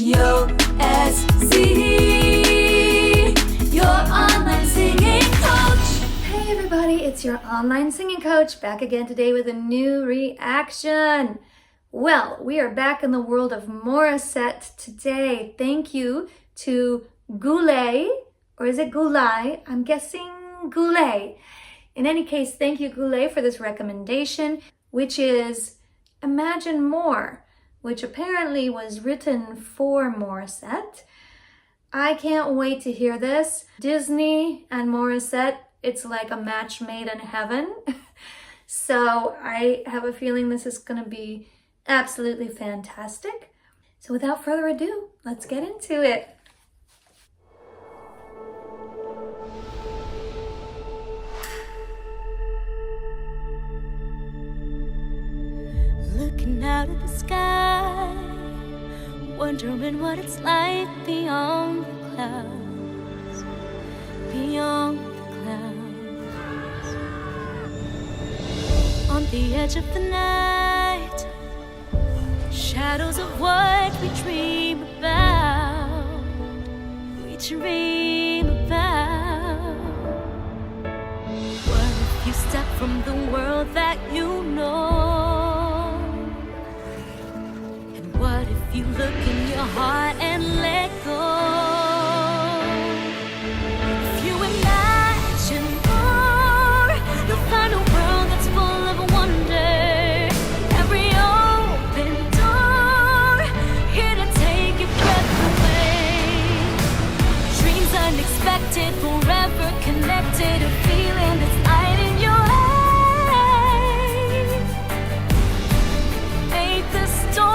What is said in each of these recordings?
Yo SC, your online singing coach. Hey everybody, it's your online singing coach back again today with a new reaction. Well, we are back in the world of Morissette today. Thank you to Goulet, or is it Goulet? I'm guessing Goulet. In any case, thank you Goulet for this recommendation, which is Imagine More, which apparently was written for Morissette. I can't wait to hear this. Disney and Morissette, it's like a match made in heaven. So I have a feeling this is going to be absolutely fantastic. So without further ado, let's get into it. Looking out at the sky, wondering what it's like beyond the clouds, beyond the clouds. On the edge of the night, shadows of what we dream about, we dream about. What if you step from the world that you know? What if you look in your heart and let go? If you imagine more, you'll find a world that's full of wonder. Every open door, here to take your breath away. Dreams unexpected, forever connected, a feeling that's lighting your eyes. Make the storm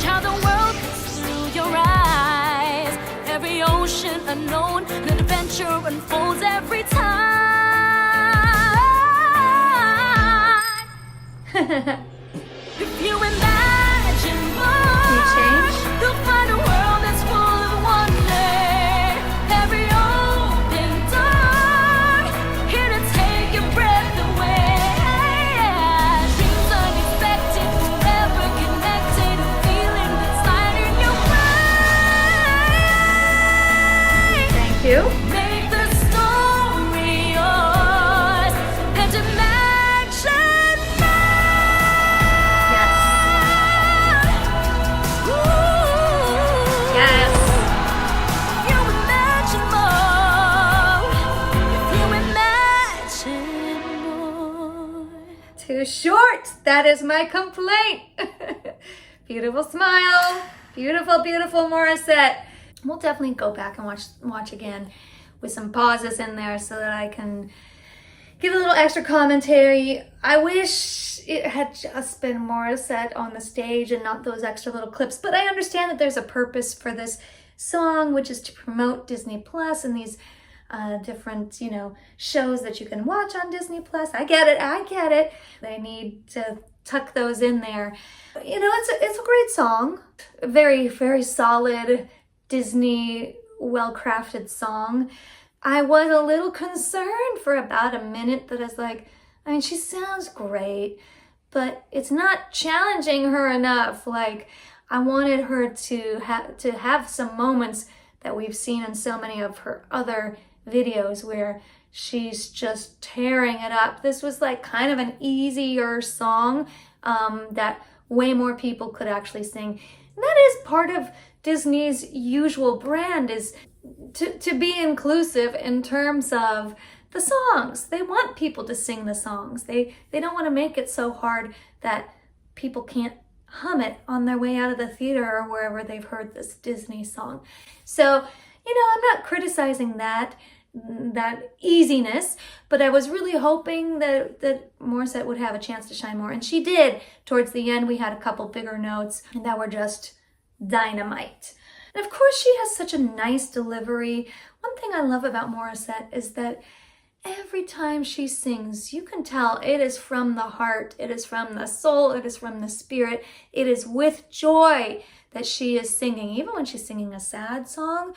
how the world comes through your eyes. Every ocean unknown, an adventure unfolds every time. If you imagine more, you'll find a world that's full of wonder. Every open door, here to take your breath away. Dreams unexpected, forever connected, a feeling that's lighting your mind. Thank you. Make the story yours and imagine more. Yes. Ooh. Yes. If you imagine more, if you imagine more. Too short. That is my complaint. Beautiful smile. Beautiful, beautiful Morissette. We'll definitely go back and watch again with some pauses in there so that I can give a little extra commentary. I wish it had just been Morissette on the stage and not those extra little clips, but I understand that there's a purpose for this song, which is to promote Disney Plus and these different, shows that you can watch on Disney Plus. I get it. They need to tuck those in there. It's a great song. A very, very solid Disney, well-crafted song. I was a little concerned for about a minute that I was like, she sounds great, but it's not challenging her enough. Like, I wanted her to have some moments that we've seen in so many of her other videos where she's just tearing it up. This was like kind of an easier song that way more people could actually sing. And that is part of Disney's usual brand, is to be inclusive in terms of the songs. They want people to sing the songs. They don't want to make it so hard that people can't hum it on their way out of the theater or wherever they've heard this Disney song. So, I'm not criticizing that easiness, but I was really hoping that Morissette would have a chance to shine more. And she did. Towards the end, we had a couple bigger notes that were just dynamite. And of course, she has such a nice delivery. One thing I love about Morissette is that every time she sings, you can tell it is from the heart, it is from the soul, it is from the spirit, it is with joy that she is singing. Even when she's singing a sad song,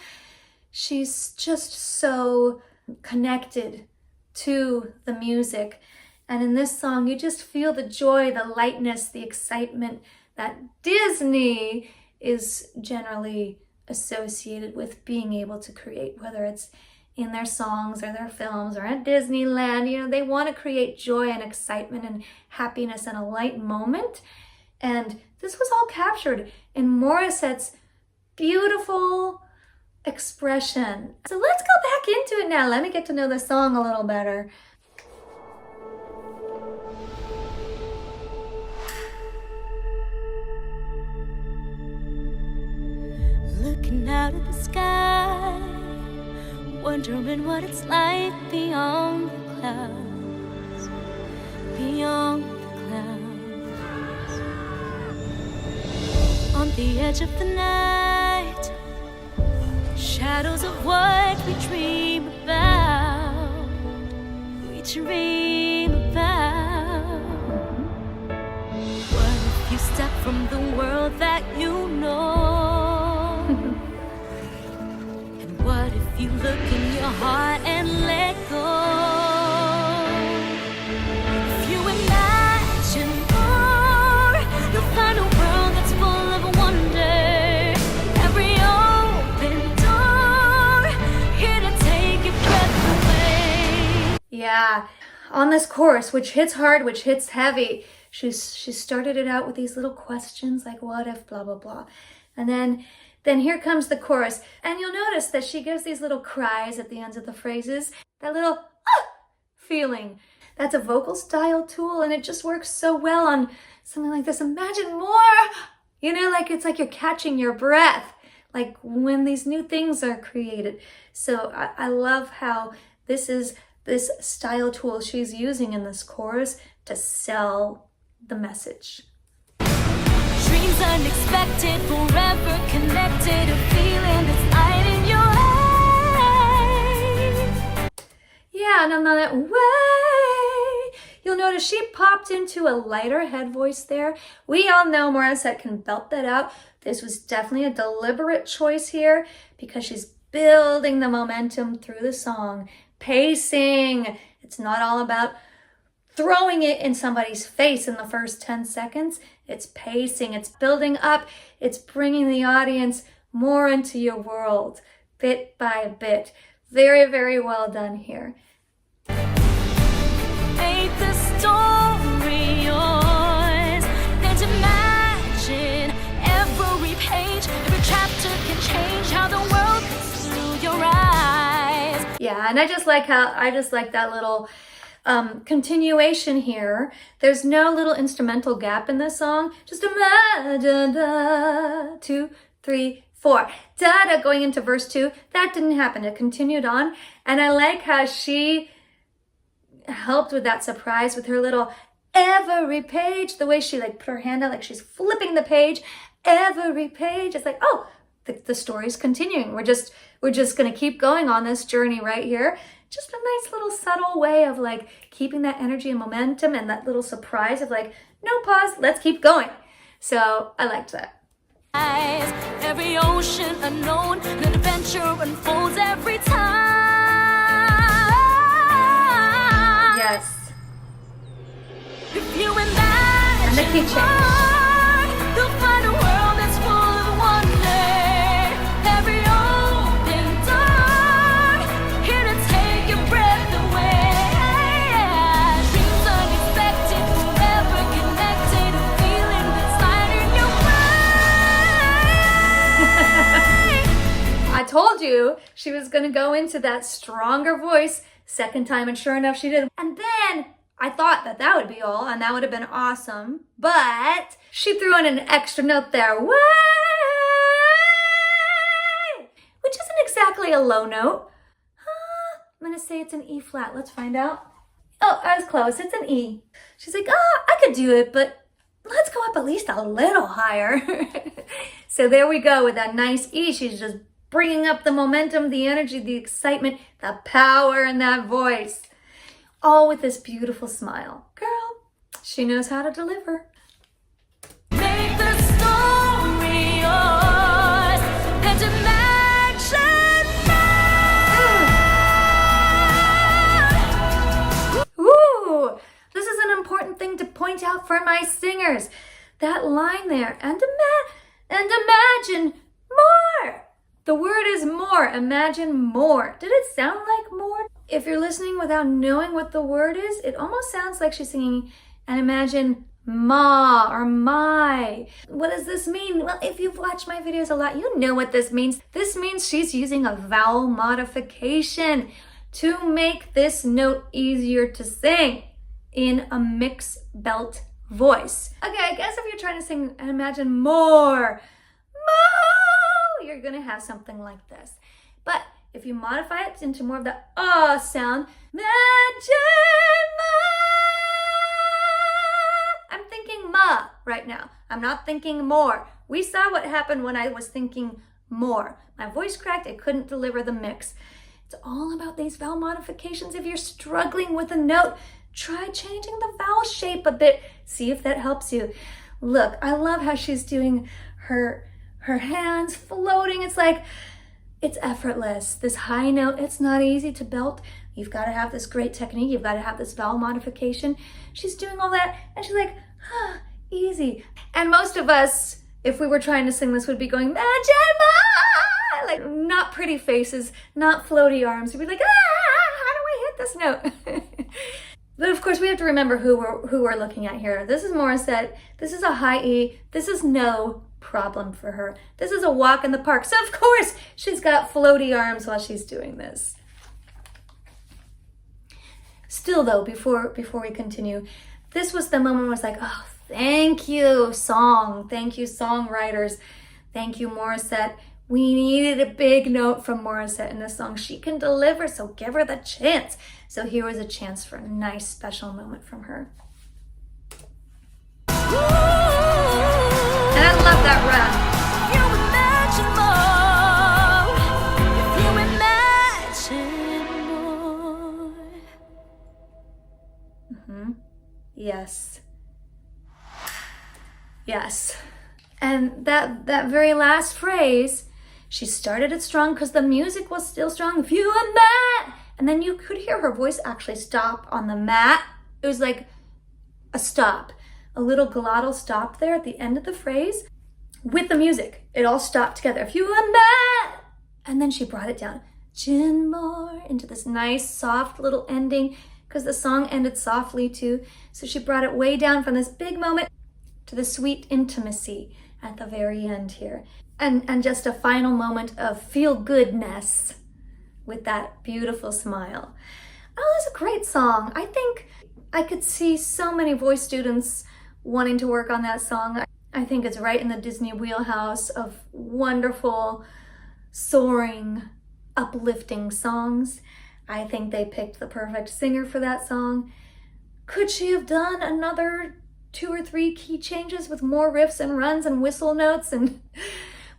she's just so connected to the music. And in this song, you just feel the joy, the lightness, the excitement that Disney is generally associated with being able to create, whether it's in their songs or their films or at Disneyland. You know, they want to create joy and excitement and happiness and a light moment. And this was all captured in Morissette's beautiful expression. So let's go back into it now. Let me get to know the song a little better. Looking out at the sky, wondering what it's like beyond the clouds, beyond the clouds. On the edge of the night, shadows of what we dream about, we dream about. What if you step from the world that you know? What if you look in your heart and let go? If you imagine more, you'll find a world that's full of wonder. Every open door, here to take your breath away. Yeah, on this chorus, which hits hard, which hits heavy, she started it out with these little questions like, what if, blah, blah, blah. And then here comes the chorus. And you'll notice that she gives these little cries at the ends of the phrases, that little feeling. That's a vocal style tool, and it just works so well on something like this. Imagine more, you know, like it's like you're catching your breath, like when these new things are created. So I love how this is this style tool she's using in this chorus to sell the message. Dreams unexpected, forever connected, a feeling that's lighting your eyes. Yeah, and on that way, you'll notice she popped into a lighter head voice there. We all know Morissette can belt that out. This was definitely a deliberate choice here because she's building the momentum through the song. Pacing. It's not all about throwing it in somebody's face in the first 10 seconds. It's pacing, it's building up, it's bringing the audience more into your world, bit by bit. Very, very well done here. Make the story yours, then imagine every page, every chapter can change how the world looks through your eyes. Yeah, and I just like that little continuation here. There's no little instrumental gap in this song. Just imagine, 2, 3, 4, da-da, going into verse 2. That didn't happen. It continued on. And I like how she helped with that surprise with her little every page, the way she like put her hand out like she's flipping the page. Every page. It's like, oh, the story's continuing. We're just going to keep going on this journey right here. Just a nice little subtle way of like keeping that energy and momentum and that little surprise of like, no pause, let's keep going. So I liked that. Every ocean unknown, an adventure unfolds every time. Yes. If you imagine And the key change. more, you'll find a world that's full of wonder. Every open door, here to take your breath away. Dreams unexpected, forever connected, a feeling that's lighting your way. I told you she was going to go into that stronger voice second time, and sure enough she did. And then I thought that would be all, and that would have been awesome. But she threw in an extra note there. Way! Which isn't exactly a low note. I'm going to say it's an E flat. Let's find out. Oh, I was close. It's an E. She's like, I could do it, but let's go up at least a little higher. So there we go with that nice E. She's just bringing up the momentum, the energy, the excitement, the power in that voice. All with this beautiful smile. Girl, she knows how to deliver. Make the story yours, and imagine Ooh, the point out for my singers that line there, and imagine more. The word is more. Imagine more. Did it sound like more? If you're listening without knowing what the word is, it almost sounds like she's singing, and imagine ma or my. What does this mean? Well, if you've watched my videos a lot, you know what this means. This means she's using a vowel modification to make this note easier to sing in a mixed belt voice. Okay, I guess if you're trying to sing and imagine more, you're gonna have something like this. But if you modify it into more of the sound, imagine ma. I'm thinking ma right now. I'm not thinking more. We saw what happened when I was thinking more. My voice cracked, I couldn't deliver the mix. It's all about these vowel modifications. If you're struggling with a note, try changing the vowel shape a bit. See if that helps you. Look, I love how she's doing her hands floating. It's like, it's effortless. This high note, it's not easy to belt. You've got to have this great technique. You've got to have this vowel modification. She's doing all that, and she's like, easy. And most of us, if we were trying to sing this, would be going, imagine, like not pretty faces, not floaty arms. We'd be like, how do I hit this note? But of course, we have to remember who we're looking at here. This is Morissette. This is a high E. This is no problem for her. This is a walk in the park. So of course, she's got floaty arms while she's doing this. Still though, before we continue, this was the moment where I was like, oh, thank you, song. Thank you, songwriters. Thank you, Morissette. We needed a big note from Morissette in this song. She can deliver, so give her the chance. So here was a chance for a nice special moment from her. And I love that run. Yes. Yes. And that very last phrase, she started it strong because the music was still strong. If you were mad, and then you could hear her voice actually stop on the mat. It was like a stop, a little glottal stop there at the end of the phrase with the music. It all stopped together. If you were mad, and then she brought it down, Jin more, into this nice soft little ending because the song ended softly too. So she brought it way down from this big moment to the sweet intimacy at the very end here. And just a final moment of feel-goodness with that beautiful smile. Oh, it's a great song. I think I could see so many voice students wanting to work on that song. I think it's right in the Disney wheelhouse of wonderful, soaring, uplifting songs. I think they picked the perfect singer for that song. Could she have done another 2 or 3 key changes with more riffs and runs and whistle notes and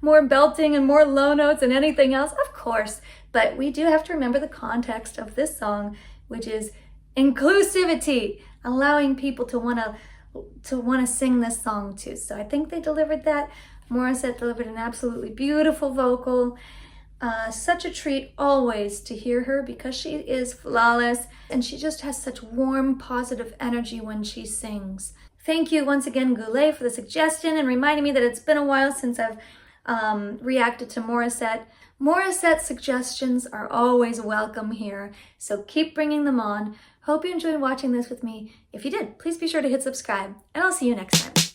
more belting and more low notes and anything else? Of course, but we do have to remember the context of this song, which is inclusivity, allowing people to want to sing this song too. So I think they delivered that. Morissette delivered an absolutely beautiful vocal. Such a treat always to hear her because she is flawless and she just has such warm, positive energy when she sings. Thank you once again, Goulet, for the suggestion and reminding me that it's been a while since I've reacted to Morissette. Morissette's suggestions are always welcome here, so keep bringing them on. Hope you enjoyed watching this with me. If you did, please be sure to hit subscribe, and I'll see you next time.